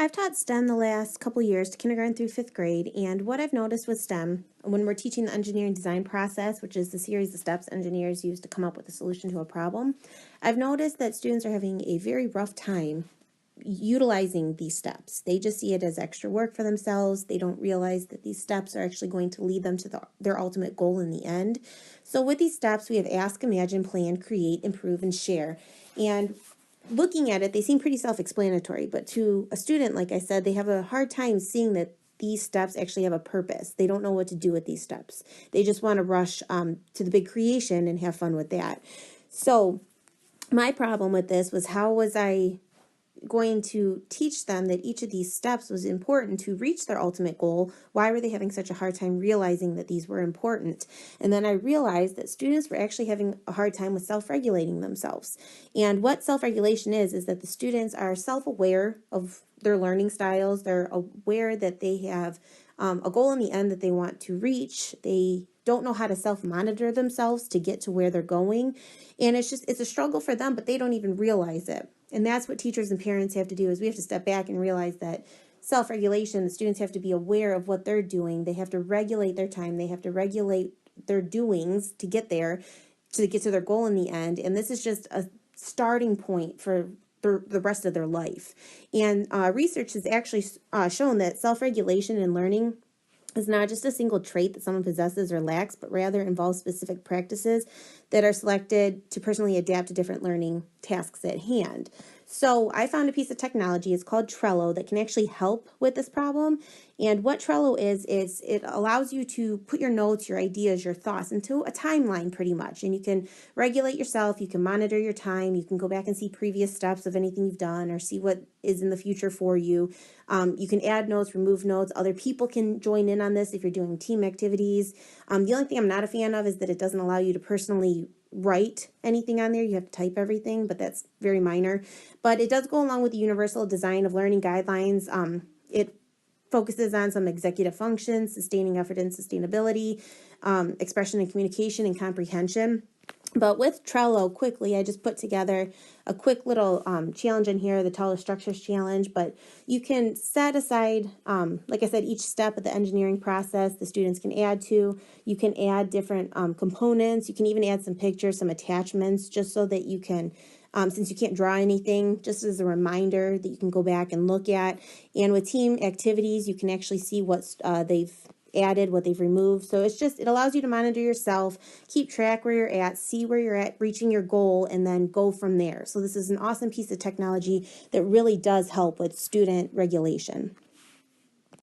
I've taught STEM the last couple years to kindergarten through fifth grade, and what I've noticed with STEM, when we're teaching the engineering design process, which is the series of steps engineers use to come up with a solution to a problem, I've noticed that students are having a very rough time utilizing these steps. They just see it as extra work for themselves. They don't realize that these steps are actually going to lead them to their ultimate goal in the end. So with these steps, we have ask, imagine, plan, create, improve, and share. And looking at it, they seem pretty self-explanatory, but to a student, like I said, they have a hard time seeing that these steps actually have a purpose. They don't know what to do with these steps. They just want to rush to the big creation and have fun with that. So my problem with this was, how was I going to teach them that each of these steps was important to reach their ultimate goal? Why were they having such a hard time realizing that these were important? And then I realized that students were actually having a hard time with self-regulating themselves. And what self-regulation is that the students are self-aware of their learning styles. They're aware that they have a goal in the end that they want to reach. They don't know how to self-monitor themselves to get to where they're going. And it's a struggle for them, but they don't even realize it. And that's what teachers and parents have to do, is we have to step back and realize that self-regulation, the students have to be aware of what they're doing. They have to regulate their time. They have to regulate their doings to get there, to get to their goal in the end. And this is just a starting point for the rest of their life. And research has actually shown that self-regulation in learning is not just a single trait that someone possesses or lacks, but rather involves specific practices that are selected to personally adapt to different learning tasks at hand. So I found a piece of technology, it's called Trello, that can actually help with this problem. And what Trello is it allows you to put your notes, your ideas, your thoughts into a timeline pretty much. And you can regulate yourself, you can monitor your time, you can go back and see previous steps of anything you've done or see what is in the future for you. You can add notes, remove notes. Other people can join in on this if you're doing team activities. The only thing I'm not a fan of is that it doesn't allow you to personally write anything on there. You have to type everything, but that's very minor. But it does go along with the Universal Design of Learning Guidelines. It focuses on some executive functions, sustaining effort and sustainability, expression and communication, and comprehension. But with Trello, quickly, I just put together a quick little challenge in here, the Taller Structures Challenge. But you can set aside, like I said, each step of the engineering process the students can add to. You can add different components. You can even add some pictures, some attachments, just so that you can, since you can't draw anything, just as a reminder that you can go back and look at. And with team activities, you can actually see what they've added, what they've removed. So it allows you to monitor yourself, keep track where you're at, see where you're at reaching your goal, and then go from there. So this is an awesome piece of technology that really does help with student regulation.